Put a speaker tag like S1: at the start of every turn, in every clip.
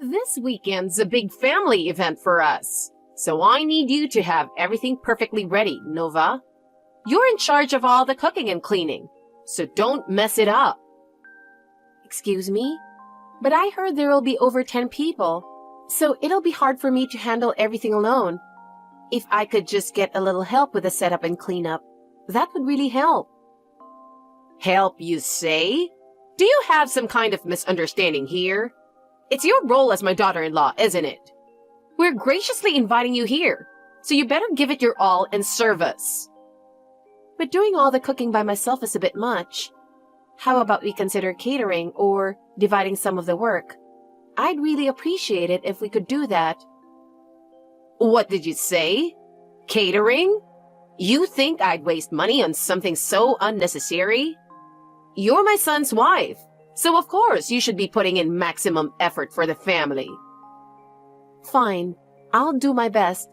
S1: This weekend's a big family event for us, so I need you to have everything perfectly ready, Nova. You're in charge of all the cooking and cleaning, so don't mess it up. Excuse me? But I heard there will be over 10 people, so it'll be hard for me to handle everything alone. If I could just get a little help with the setup and cleanup, that would really help. Help, you say? Do you have some kind of misunderstanding here? It's your role as my daughter-in-law, isn't it? We're graciously inviting you here, so you better give it your all and serve us. But doing all the cooking by myself is a bit much. How about we consider catering or dividing some of the work? I'd really appreciate it if we could do that. What did you say? Catering? You think I'd waste money on something so unnecessary? You're my son's wife, so of course you should be putting in maximum effort for the family. Fine, I'll do my best.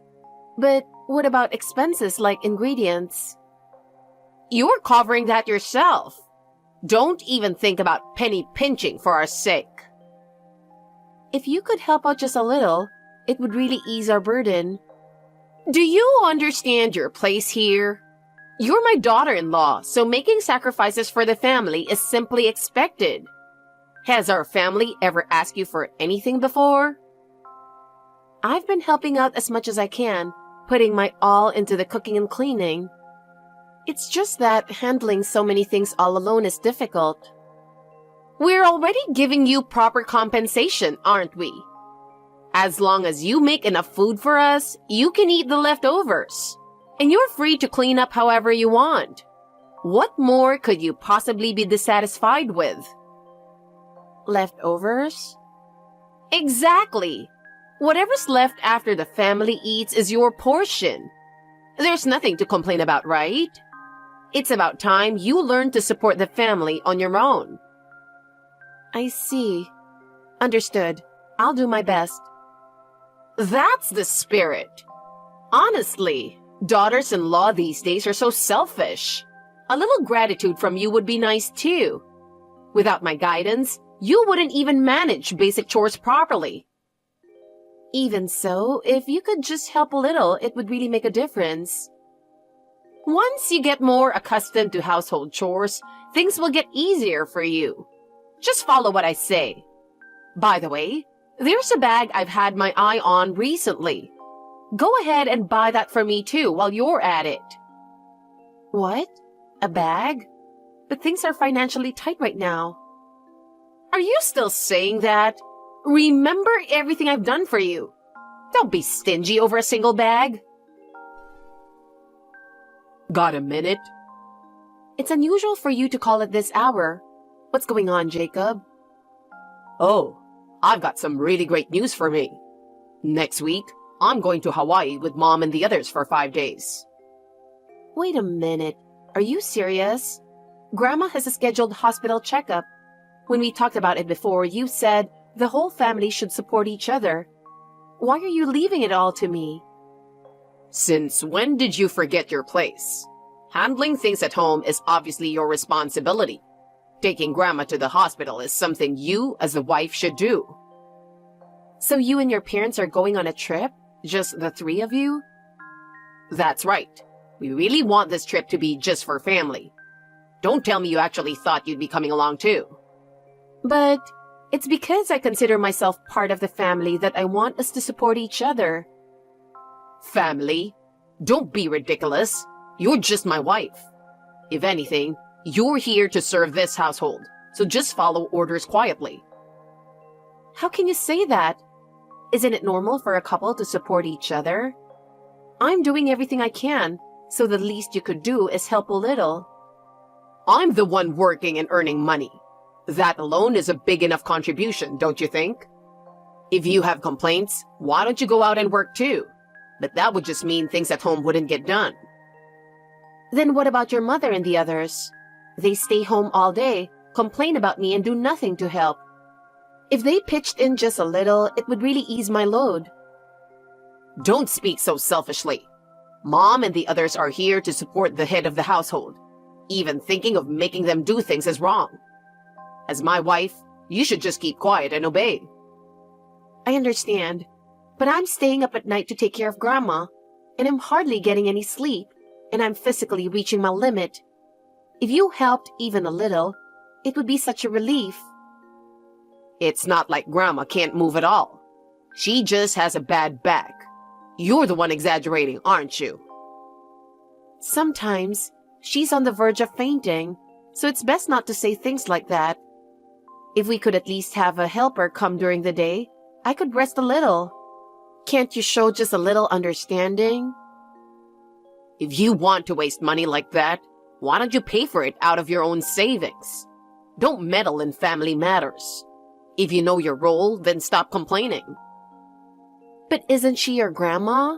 S1: But what about expenses like ingredients? You're covering that yourself. Don't even think about penny pinching for our sake. If you could help out just a little, it would really ease our burden. Do you understand your place here? You're my daughter-in-law, so making sacrifices for the family is simply expected. Has our family ever asked you for anything before? I've been helping out as much as I can, putting my all into the cooking and cleaning. It's just that handling so many things all alone is difficult. We're already giving you proper compensation, aren't we? As long as you make enough food for us, you can eat the leftovers. And you're free to clean up however you want. What more could you possibly be dissatisfied with? Leftovers? Exactly. Whatever's left after the family eats is your portion. There's nothing to complain about, right? It's about time you learn to support the family on your own. I see. Understood. I'll do my best. That's the spirit. Honestly, daughters-in-law these days are so selfish. A little gratitude from you would be nice too. Without my guidance, you wouldn't even manage basic chores properly. Even so, if you could just help a little, it would really make a difference. Once you get more accustomed to household chores, things will get easier for you. Just follow what I say. By the way, there's a bag I've had my eye on recently. Go ahead and buy that for me too while you're at it. What? A bag? But things are financially tight right now. Are you still saying that? Remember everything I've done for you. Don't be stingy over a single bag. Got a minute? It's unusual for you to call at this hour. What's going on, Jacob? Oh, I've got some really great news for me. Next week, I'm going to Hawaii with Mom and the others for 5 days. Wait a minute. Are you serious? Grandma has a scheduled hospital checkup. When we talked about it before, you said the whole family should support each other. Why are you leaving it all to me? Since when did you forget your place? Handling things at home is obviously your responsibility. Taking Grandma to the hospital is something you, as a wife, should do. So you and your parents are going on a trip? Just the three of you? That's right. We really want this trip to be just for family. Don't tell me you actually thought you'd be coming along too. But it's because I consider myself part of the family that I want us to support each other. Family? Don't be ridiculous. You're just my wife. If anything, you're here to serve this household, so just follow orders quietly. How can you say that? Isn't it normal for a couple to support each other? I'm doing everything I can, so the least you could do is help a little. I'm the one working and earning money. That alone is a big enough contribution, don't you think? If you have complaints, why don't you go out and work too? But that would just mean things at home wouldn't get done. Then what about your mother and the others? They stay home all day, complain about me, and do nothing to help. If they pitched in just a little, it would really ease my load. Don't speak so selfishly. Mom and the others are here to support the head of the household. Even thinking of making them do things is wrong. As my wife, you should just keep quiet and obey. I understand, but I'm staying up at night to take care of Grandma, and I'm hardly getting any sleep, and I'm physically reaching my limit. If you helped even a little, it would be such a relief.
S2: It's not like Grandma can't move at all. She just has a bad back. You're the one exaggerating, aren't you?
S1: Sometimes she's on the verge of fainting, so it's best not to say things like that. If we could at least have a helper come during the day, I could rest a little. Can't you show just a little understanding?
S2: If you want to waste money like that, why don't you pay for it out of your own savings? Don't meddle in family matters. If you know your role, then stop complaining.
S1: But isn't she your grandma?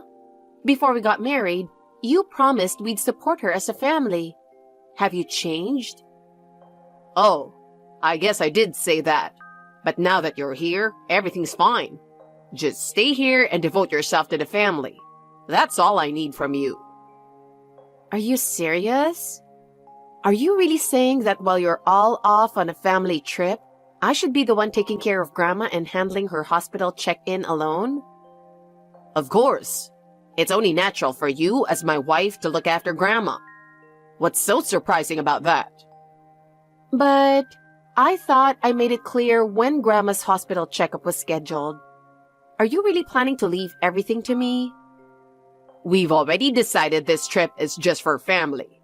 S1: Before we got married, you promised we'd support her as a family. Have you changed?
S2: Oh, I guess I did say that. But now that you're here, everything's fine. Just stay here and devote yourself to the family. That's all I need from you.
S1: Are you serious? Are you really saying that while you're all off on a family trip, I should be the one taking care of Grandma and handling her hospital check-in alone?
S2: Of course. It's only natural for you as my wife to look after Grandma. What's so surprising about that?
S1: But I thought I made it clear when Grandma's hospital checkup was scheduled. Are you really planning to leave everything to me?
S2: We've already decided this trip is just for family.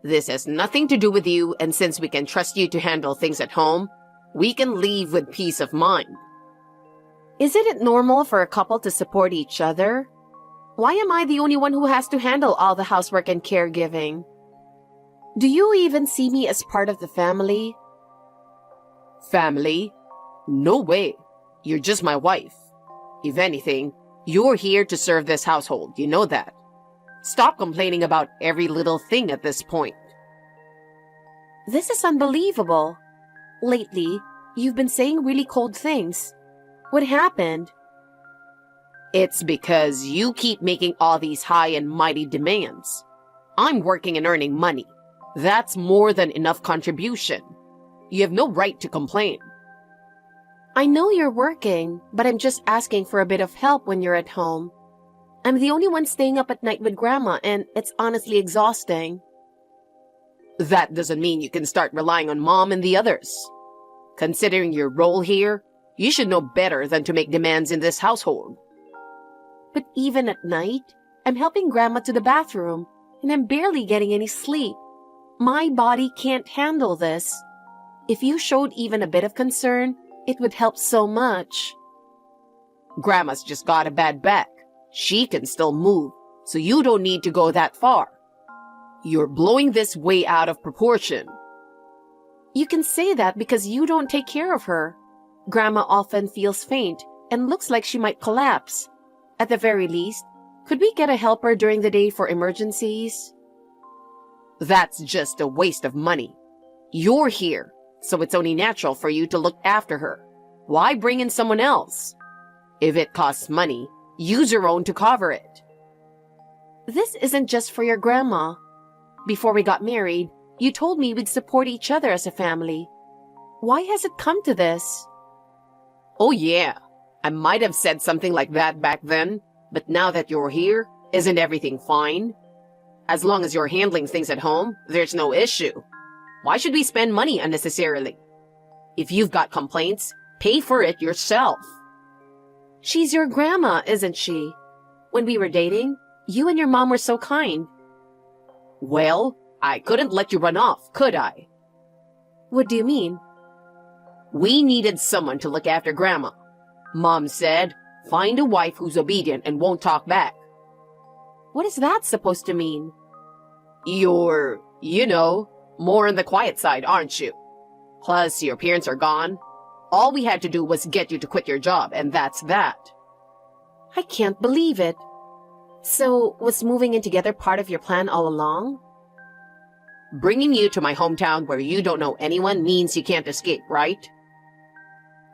S2: This has nothing to do with you, and since we can trust you to handle things at home, we can leave with peace of mind.
S1: Isn't it normal for a couple to support each other? Why am I the only one who has to handle all the housework and caregiving? Do you even see me as part of the family?
S2: Family? No way. You're just my wife. If anything, you're here to serve this household, you know that. Stop complaining about every little thing at this point.
S1: This is unbelievable. Lately, you've been saying really cold things. What happened?
S2: It's because you keep making all these high and mighty demands. I'm working and earning money. That's more than enough contribution. You have no right to complain.
S1: I know you're working, but I'm just asking for a bit of help when you're at home. I'm the only one staying up at night with Grandma, and it's honestly exhausting.
S2: That doesn't mean you can start relying on Mom and the others. Considering your role here, you should know better than to make demands in this household.
S1: But even at night, I'm helping Grandma to the bathroom, and I'm barely getting any sleep. My body can't handle this. If you showed even a bit of concern, it would help so much.
S2: Grandma's just got a bad back. She can still move, so you don't need to go that far. You're blowing this way out of proportion.
S1: You can say that because you don't take care of her. Grandma often feels faint and looks like she might collapse. At the very least, could we get a helper during the day for emergencies?
S2: That's just a waste of money. You're here, so it's only natural for you to look after her. Why bring in someone else? If it costs money, use your own to cover it.
S1: This isn't just for your grandma. Before we got married, you told me we'd support each other as a family. Why has it come to this?
S2: Oh yeah, I might have said something like that back then, but now that you're here, isn't everything fine? As long as you're handling things at home, there's no issue. Why should we spend money unnecessarily? If you've got complaints, pay for it yourself.
S1: She's your grandma, isn't she? When we were dating, you and your mom were so kind.
S2: Well, I couldn't let you run off, could I?
S1: What do you mean?
S2: We needed someone to look after Grandma. Mom said, find a wife who's obedient and won't talk back.
S1: What is that supposed to mean?
S2: You're, more on the quiet side, aren't you? Plus, your parents are gone. All we had to do was get you to quit your job, and that's that.
S1: I can't believe it. So, was moving in together part of your plan all along?
S2: Bringing you to my hometown where you don't know anyone means you can't escape, right?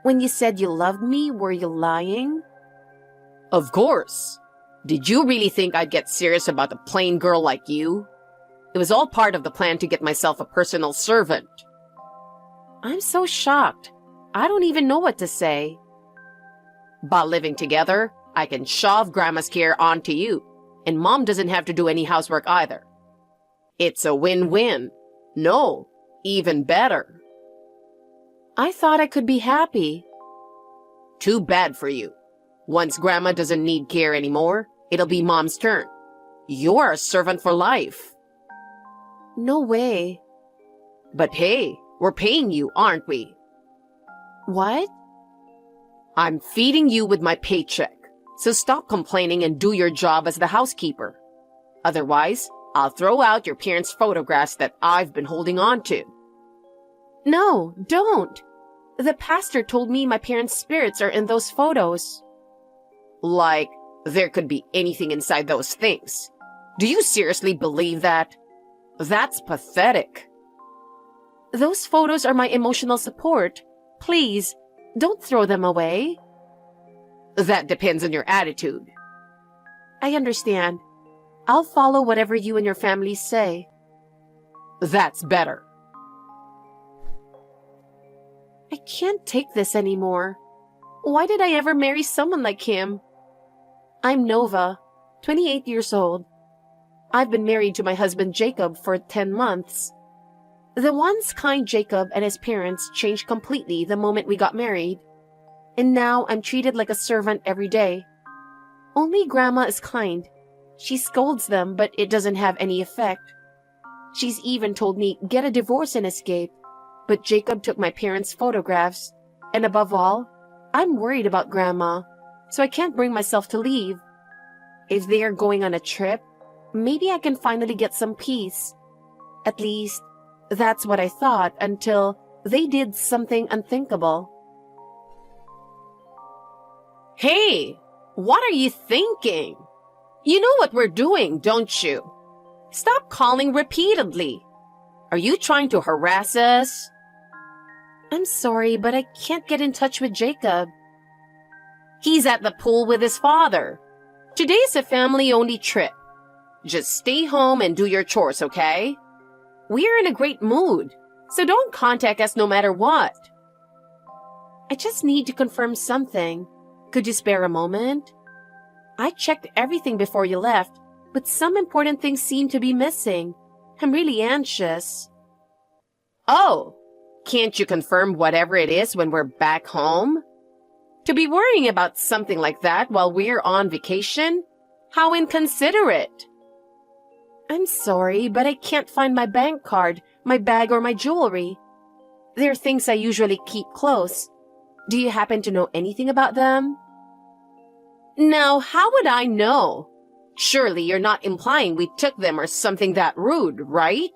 S1: When you said you loved me, were you lying?
S2: Of course. Did you really think I'd get serious about a plain girl like you? It was all part of the plan to get myself a personal servant.
S1: I'm so shocked. I don't even know what to say.
S2: By living together, I can shove Grandma's care onto you, and Mom doesn't have to do any housework either. It's a win-win. No, even better.
S1: I thought I could be happy.
S2: Too bad for you. Once Grandma doesn't need care anymore, it'll be Mom's turn. You're a servant for life.
S1: No way.
S2: But hey, we're paying you, aren't we?
S1: What?
S2: I'm feeding you with my paycheck, so stop complaining and do your job as the housekeeper. Otherwise, I'll throw out your parents' photographs that I've been holding on to.
S1: No, don't. The pastor told me my parents' spirits are in those photos.
S2: Like, there could be anything inside those things. Do you seriously believe that? That's pathetic.
S1: Those photos are my emotional support. Please, don't throw them away.
S2: That depends on your attitude.
S1: I understand. I'll follow whatever you and your family say.
S2: That's better.
S1: I can't take this anymore. Why did I ever marry someone like him? I'm Nova, 28 years old. I've been married to my husband Jacob for 10 months. The once kind Jacob and his parents changed completely the moment we got married. And now I'm treated like a servant every day. Only Grandma is kind. She scolds them, but it doesn't have any effect. She's even told me get a divorce and escape. But Jacob took my parents' photographs. And above all, I'm worried about Grandma, so I can't bring myself to leave. If they are going on a trip, maybe I can finally get some peace. At least, that's what I thought until they did something unthinkable.
S2: Hey, what are you thinking? You know what we're doing, don't you? Stop calling repeatedly. Are you trying to harass us?
S1: I'm sorry, but I can't get in touch with Jacob.
S2: He's at the pool with his father. Today's a family-only trip. Just stay home and do your chores, okay? We're in a great mood, so don't contact us no matter what.
S1: I just need to confirm something. Could you spare a moment? I checked everything before you left, but some important things seem to be missing. I'm really anxious.
S2: Oh, can't you confirm whatever it is when we're back home? To be worrying about something like that while we're on vacation? How inconsiderate.
S1: I'm sorry, but I can't find my bank card, my bag, or my jewelry. They're things I usually keep close. Do you happen to know anything about them?
S2: Now, how would I know? Surely you're not implying we took them or something that rude, right?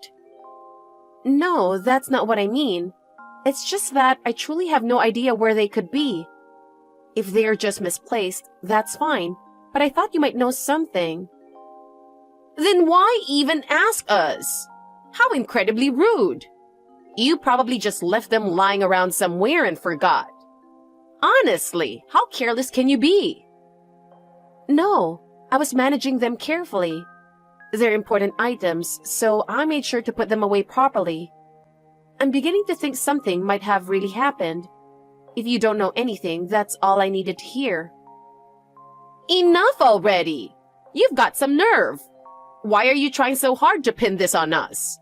S1: No, that's not what I mean. It's just that I truly have no idea where they could be. If they're just misplaced, that's fine, but I thought you might know something.
S2: Then why even ask us? How incredibly rude. You probably just left them lying around somewhere and forgot. Honestly, how careless can you be?
S1: No, I was managing them carefully. They're important items, so I made sure to put them away properly. I'm beginning to think something might have really happened. If you don't know anything, that's all I needed to hear.
S2: Enough already! You've got some nerve. Why are you trying so hard to pin this on us?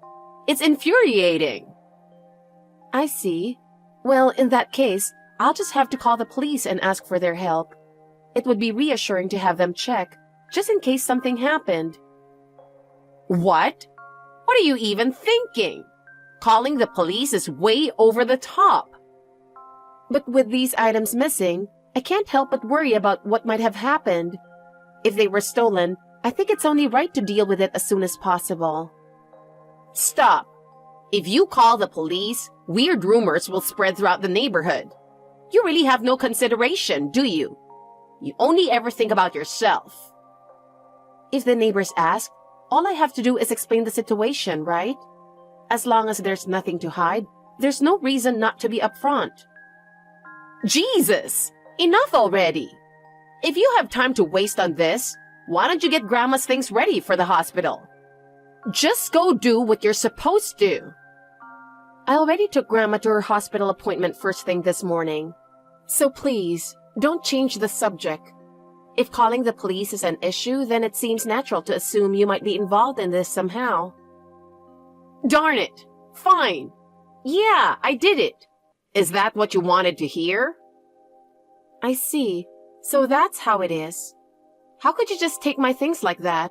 S2: It's infuriating.
S1: I see. Well, in that case, I'll just have to call the police and ask for their help. It would be reassuring to have them check, just in case something happened.
S2: What? What are you even thinking? Calling the police is way over the top.
S1: But with these items missing, I can't help but worry about what might have happened. If they were stolen, I think it's only right to deal with it as soon as possible.
S2: Stop. If you call the police, weird rumors will spread throughout the neighborhood. You really have no consideration, do you? You only ever think about yourself.
S1: If the neighbors ask, all I have to do is explain the situation, right? As long as there's nothing to hide, there's no reason not to be upfront.
S2: Jesus! Enough already! If you have time to waste on this, why don't you get Grandma's things ready for the hospital? Just go do what you're supposed to.
S1: I already took Grandma to her hospital appointment first thing this morning. So please, Don't change the subject. If calling the police is an issue, then it seems natural to assume you might be involved in this somehow.
S2: Darn it! Fine. Yeah, I did it. Is that what you wanted to hear?
S1: I see. So that's how it is. How could you just take my things like that?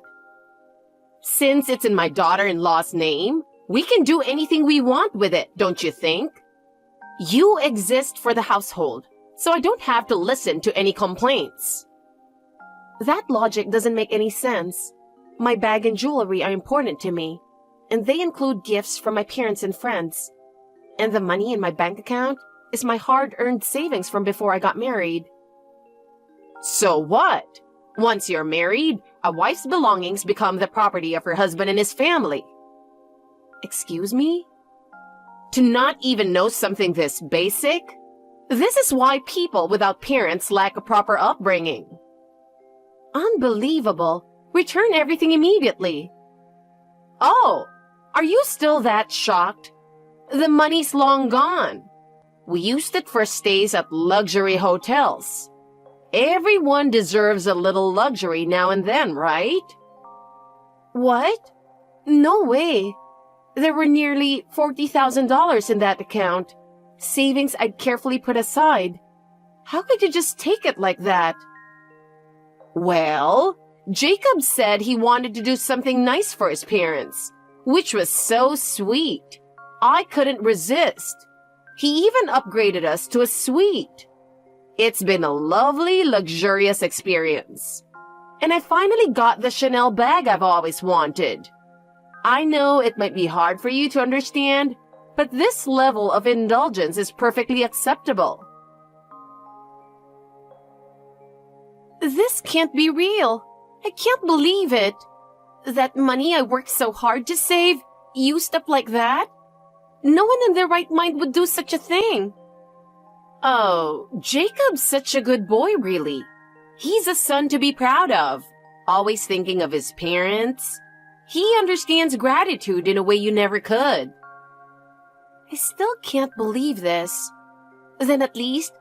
S2: Since it's in my daughter-in-law's name, we can do anything we want with it, don't you think? You exist for the household, so I don't have to listen to any complaints.
S1: That logic doesn't make any sense. My bag and jewelry are important to me, and they include gifts from my parents and friends. And the money in my bank account is my hard-earned savings from before I got married.
S2: So what? Once you're married, a wife's belongings become the property of her husband and his family.
S1: Excuse me?
S2: To not even know something this basic? This is why people without parents lack a proper upbringing.
S1: Unbelievable. Return everything immediately.
S2: Oh, are you still that shocked? The money's long gone. We used it for stays at luxury hotels. Everyone deserves a little luxury now and then, right?
S1: What? No way. There were nearly $40,000 in that account. Savings I'd carefully put aside. How could you just take it like that?
S2: Well, Jacob said he wanted to do something nice for his parents, which was so sweet. I couldn't resist. He even upgraded us to a suite. It's been a lovely, luxurious experience. And I finally got the Chanel bag I've always wanted. I know it might be hard for you to understand, but this level of indulgence is perfectly acceptable.
S1: This can't be real. I can't believe it. That money I worked so hard to save, used up like that? No one in their right mind would do such a thing.
S2: Oh, Jacob's such a good boy, really. He's a son to be proud of, always thinking of his parents. He understands gratitude in a way you never could.
S1: I still can't believe this. Then at least,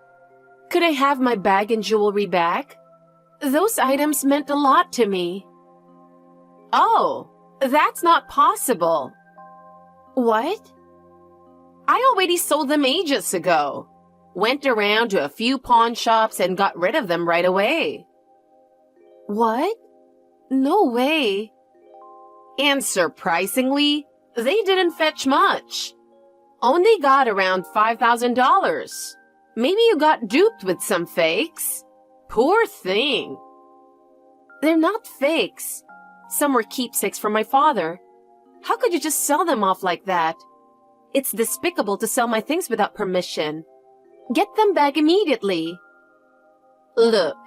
S1: could I have my bag and jewelry back? Those items meant a lot to me.
S2: Oh, that's not possible.
S1: What?
S2: I already sold them ages ago. Went around to a few pawn shops and got rid of them right away.
S1: What? No way.
S2: And surprisingly, they didn't fetch much. Only got around $5,000. Maybe you got duped with some fakes. Poor thing.
S1: They're not fakes. Some were keepsakes from my father. How could you just sell them off like that? It's despicable to sell my things without permission. Get them back immediately.
S2: Look,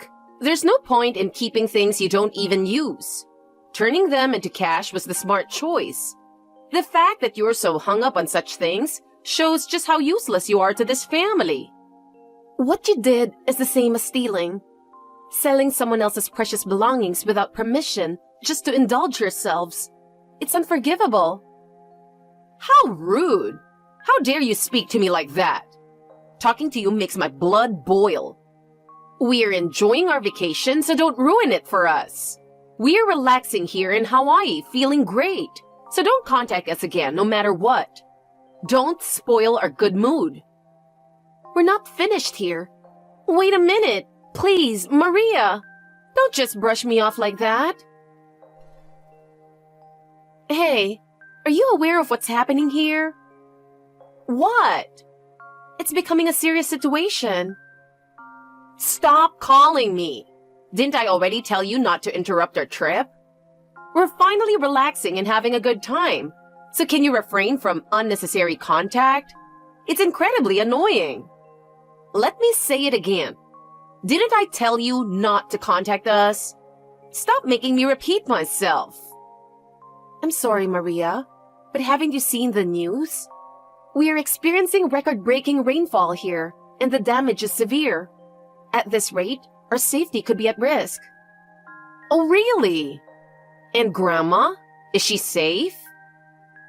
S2: there's no point in keeping things you don't even use. Turning them into cash was the smart choice. The fact that you're so hung up on such things shows just how useless you are to this family.
S1: What you did is the same as stealing. Selling someone else's precious belongings without permission just to indulge yourselves. It's unforgivable.
S2: How rude! How dare you speak to me like that? Talking to you makes my blood boil. We're enjoying our vacation, so don't ruin it for us. We're relaxing here in Hawaii, feeling great. So don't contact us again, no matter what. Don't spoil our good mood.
S1: We're not finished here. Wait a minute. Please, Maria. Don't just brush me off like that. Hey, are you aware of what's happening here?
S2: What?
S1: It's becoming a serious situation.
S2: Stop calling me. Didn't I already tell you not to interrupt our trip? We're finally relaxing and having a good time. So can you refrain from unnecessary contact? It's incredibly annoying. Let me say it again. Didn't I tell you not to contact us? Stop making me repeat myself.
S1: I'm sorry, Maria, but haven't you seen the news? We are experiencing record-breaking rainfall here, and the damage is severe. At this rate, our safety could be at risk.
S2: Oh, really? And Grandma? Is she safe?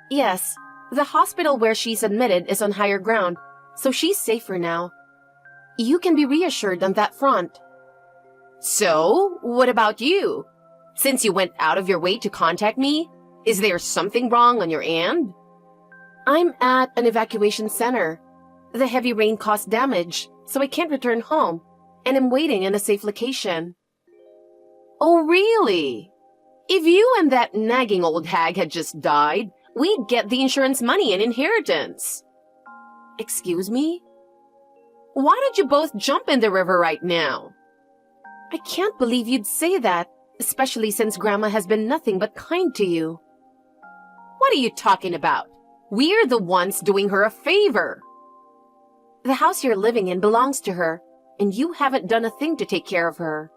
S1: Yes, the hospital where she's admitted is on higher ground, so she's safer now. You can be reassured on that front.
S2: So, what about you? Since you went out of your way to contact me, is there something wrong on your end?
S1: I'm at an evacuation center. The heavy rain caused damage, so I can't return home, and I'm waiting in a safe location.
S2: Oh, really? If you and that nagging old hag had just died, we'd get the insurance money and inheritance.
S1: Excuse me?
S2: Why don't you both jump in the river right now?
S1: I can't believe you'd say that, especially since Grandma has been nothing but kind to you.
S2: What are you talking about? We're the ones doing her a favor.
S1: The house you're living in belongs to her, and you haven't done a thing to take care of her.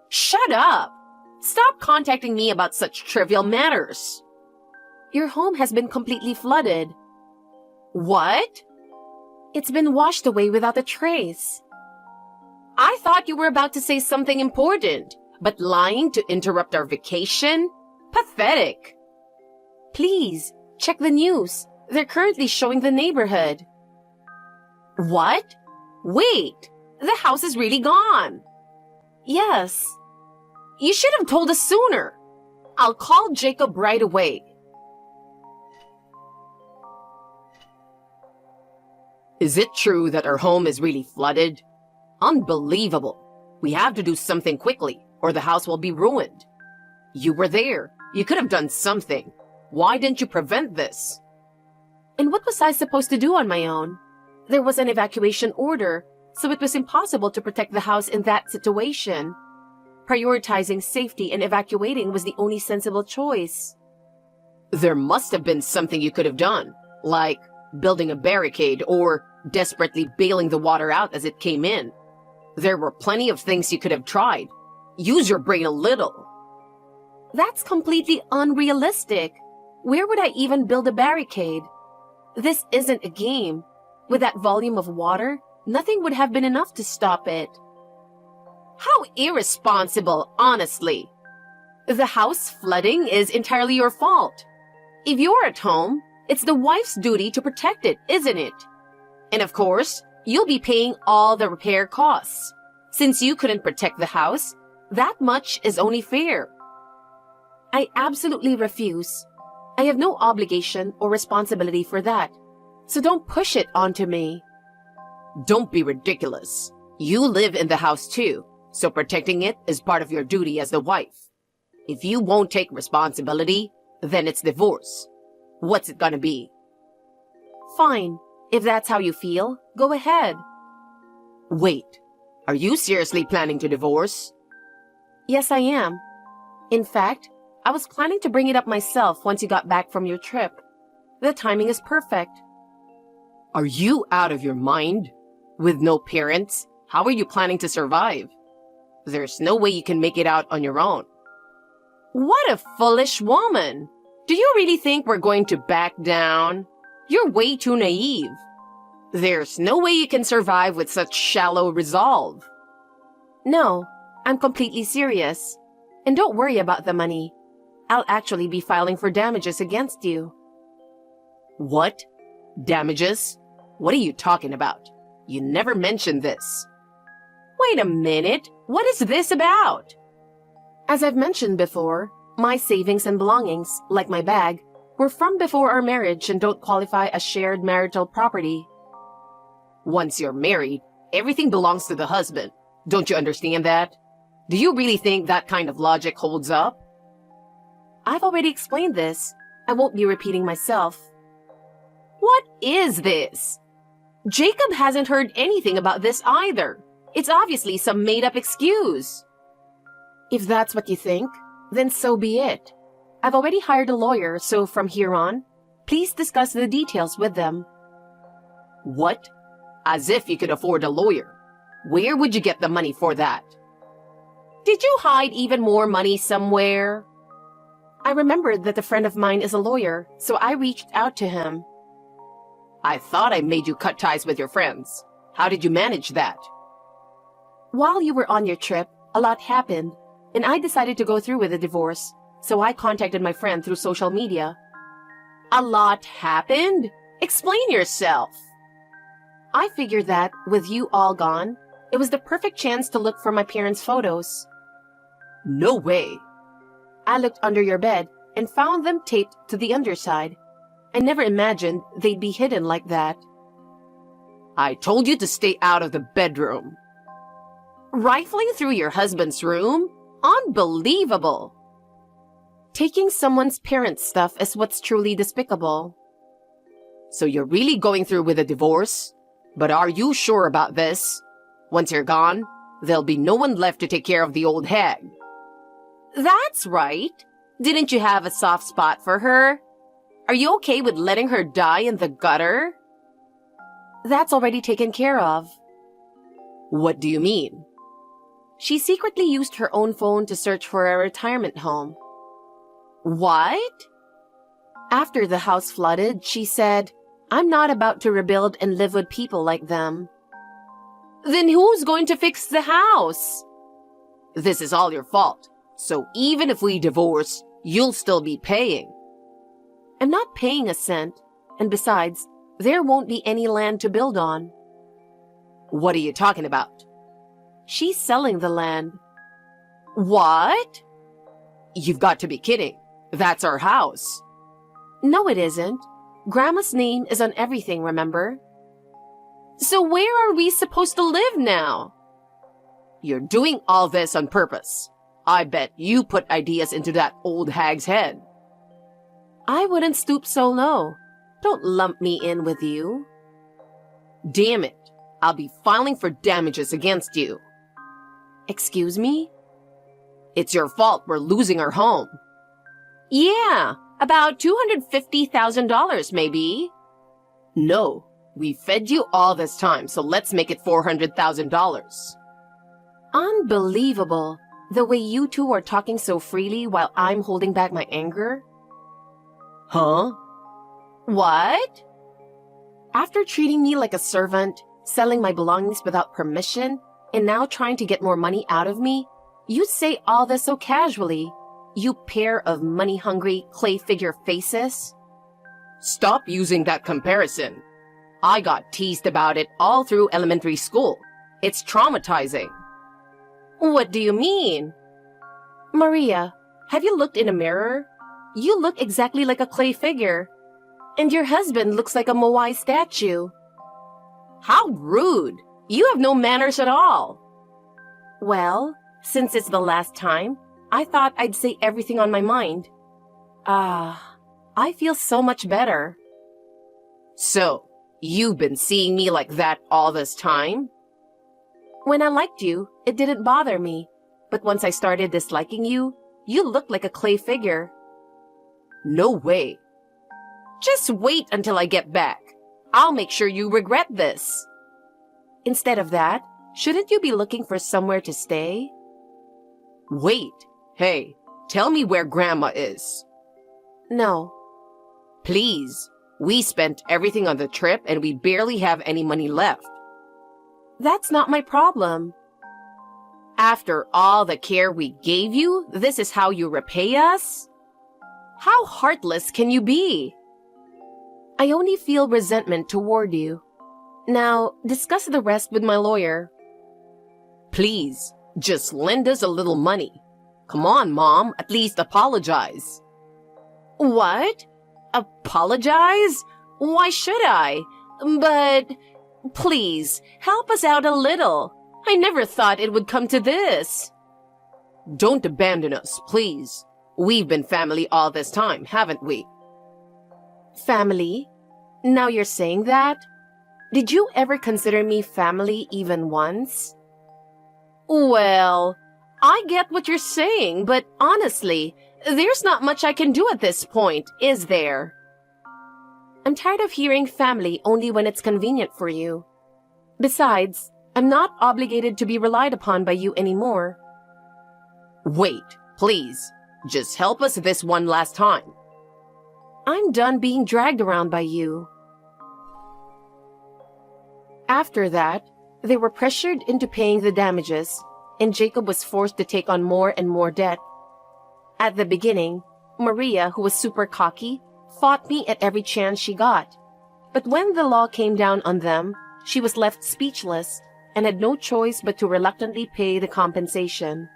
S2: Shut up! Stop contacting me about such trivial matters.
S1: Your home has been completely flooded.
S2: What?
S1: It's been washed away without a trace.
S2: I thought you were about to say something important, but lying to interrupt our vacation? Pathetic.
S1: Please, check the news. They're currently showing the neighborhood.
S2: What? Wait, the house is really gone.
S1: Yes.
S2: You should have told us sooner. I'll call Jacob right away. Is it true that our home is really flooded? Unbelievable. We have to do something quickly, or the house will be ruined. You were there. You could have done something. Why didn't you prevent this?
S1: And what was I supposed to do on my own? There was an evacuation order, so it was impossible to protect the house in that situation. Prioritizing safety and evacuating was the only sensible choice.
S2: There must have been something you could have done, like building a barricade or desperately bailing the water out as it came in. There were plenty of things you could have tried. Use your brain a little.
S1: That's completely unrealistic. Where would I even build a barricade? This isn't a game. With that volume of water, nothing would have been enough to stop it.
S2: How irresponsible, honestly. The house flooding is entirely your fault. If you're at home, it's the wife's duty to protect it, isn't it? And of course, you'll be paying all the repair costs. Since you couldn't protect the house, that much is only fair.
S1: I absolutely refuse. I have no obligation or responsibility for that. So don't push it onto me.
S2: Don't be ridiculous. You live in the house too, so protecting it is part of your duty as the wife. If you won't take responsibility, then it's divorce. What's it gonna be?
S1: Fine. If that's how you feel, go ahead.
S2: Wait, are you seriously planning to divorce?
S1: Yes, I am. In fact, I was planning to bring it up myself once you got back from your trip. The timing is perfect.
S2: Are you out of your mind? With no parents, how are you planning to survive? There's no way you can make it out on your own. What a foolish woman! Do you really think we're going to back down? You're way too naive. There's no way you can survive with such shallow resolve.
S1: No, I'm completely serious. And don't worry about the money. I'll actually be filing for damages against you.
S2: What? Damages? What are you talking about? You never mentioned this. Wait a minute. What is this about?
S1: As I've mentioned before, my savings and belongings, like my bag, were from before our marriage and don't qualify as shared marital property.
S2: Once you're married, everything belongs to the husband. Don't you understand that? Do you really think that kind of logic holds up?
S1: I've already explained this. I won't be repeating myself.
S2: What is this? Jacob hasn't heard anything about this either. It's obviously some made-up excuse.
S1: If that's what you think, then so be it. I've already hired a lawyer, so from here on, please discuss the details with them.
S2: What? As if you could afford a lawyer. Where would you get the money for that? Did you hide even more money somewhere?
S1: I remembered that a friend of mine is a lawyer, so I reached out to him.
S2: I thought I made you cut ties with your friends. How did you manage that?
S1: While you were on your trip, a lot happened, and I decided to go through with the divorce, so I contacted my friend through social media.
S2: A lot happened? Explain yourself.
S1: I figured that, with you all gone, it was the perfect chance to look for my parents' photos.
S2: No way.
S1: I looked under your bed and found them taped to the underside. I never imagined they'd be hidden like that.
S2: I told you to stay out of the bedroom.
S1: Rifling through your husband's room? Unbelievable! Taking someone's parents' stuff is what's truly despicable.
S2: So you're really going through with a divorce? But are you sure about this? Once you're gone, there'll be no one left to take care of the old hag.
S1: That's right. Didn't you have a soft spot for her? Are you okay with letting her die in the gutter? That's already taken care of.
S2: What do you mean?
S1: She secretly used her own phone to search for a retirement home. What? After the house flooded, she said, "I'm not about to rebuild and live with people like them." Then who's going to fix the house?
S2: This is all your fault. So even if we divorce, you'll still be paying.
S1: I'm not paying a cent. And besides, there won't be any land to build on.
S2: What are you talking about?
S1: She's selling the land.
S2: What? You've got to be kidding. That's our house.
S1: No, it isn't. Grandma's name is on everything, remember? So where are we supposed to live now?
S2: You're doing all this on purpose. I bet you put ideas into that old hag's head.
S1: I wouldn't stoop so low. Don't lump me in with you.
S2: Damn it. I'll be filing for damages against you.
S1: Excuse me?
S2: It's your fault we're losing our home.
S1: Yeah, about $250,000 maybe.
S2: No, we fed you all this time, so let's make it $400,000.
S1: Unbelievable. The way you two are talking so freely while I'm holding back my anger.
S2: Huh?
S1: What? After treating me like a servant, selling my belongings without permission, and now trying to get more money out of me, you say all this so casually. You pair of money-hungry clay figure faces.
S2: Stop using that comparison. I got teased about it all through elementary school. It's traumatizing.
S1: What do you mean? Maria, have you looked in a mirror? You look exactly like a clay figure. And your husband looks like a Moai statue.
S2: How rude! You have no manners at all.
S1: Well, since it's the last time, I thought I'd say everything on my mind. I feel so much better.
S2: So, you've been seeing me like that all this time?
S1: When I liked you, it didn't bother me. But once I started disliking you, you looked like a clay figure.
S2: No way.
S1: Just wait until I get back. I'll make sure you regret this. Instead of that, shouldn't you be looking for somewhere to stay?
S2: Wait. Hey, tell me where Grandma is.
S1: No.
S2: Please. We spent everything on the trip and we barely have any money left.
S1: That's not my problem.
S2: After all the care we gave you, this is how you repay us? How heartless can you be?
S1: I only feel resentment toward you. Now, discuss the rest with my lawyer.
S2: Please, just lend us a little money. Come on, Mom, at least apologize.
S1: What? Apologize? Why should I? But please, help us out a little. I never thought it would come to this.
S2: Don't abandon us, please. We've been family all this time, haven't we?
S1: Family? Now you're saying that? Did you ever consider me family even once? Well, I get what you're saying, but honestly, there's not much I can do at this point, is there? I'm tired of hearing family only when it's convenient for you. Besides, I'm not obligated to be relied upon by you anymore.
S2: Wait, please. Just help us this one last time.
S1: I'm done being dragged around by you. After that, they were pressured into paying the damages, and Jacob was forced to take on more and more debt. At the beginning, Maria, who was super cocky, fought me at every chance she got. But when the law came down on them, She was left speechless and had no choice but to reluctantly pay the compensation.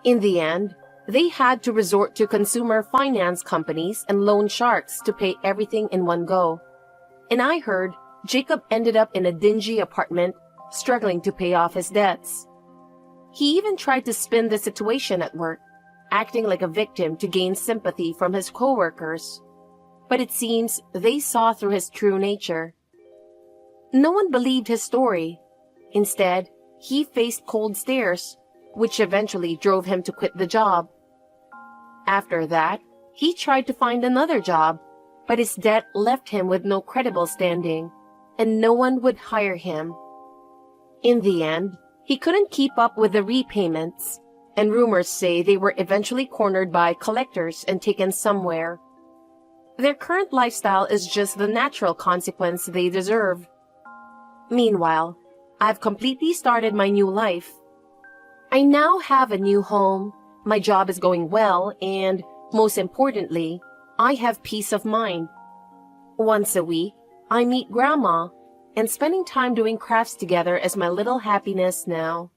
S1: In the end, they had to resort to consumer finance companies and loan sharks to pay everything in one go. And I heard Jacob ended up in a dingy apartment, struggling to pay off his debts. He even tried to spin the situation at work, acting like a victim to gain sympathy from his coworkers. But it seems they saw through his true nature. No one believed his story. Instead, he faced cold stares, which eventually drove him to quit the job. After that, he tried to find another job, but his debt left him with no credible standing, and no one would hire him. In the end, he couldn't keep up with the repayments, and rumors say they were eventually cornered by collectors and taken somewhere. Their current lifestyle is just the natural consequence they deserve. Meanwhile, I've completely started my new life. I now have a new home, my job is going well, and, most importantly, I have peace of mind. Once a week, I meet Grandma, and spending time doing crafts together is my little happiness now.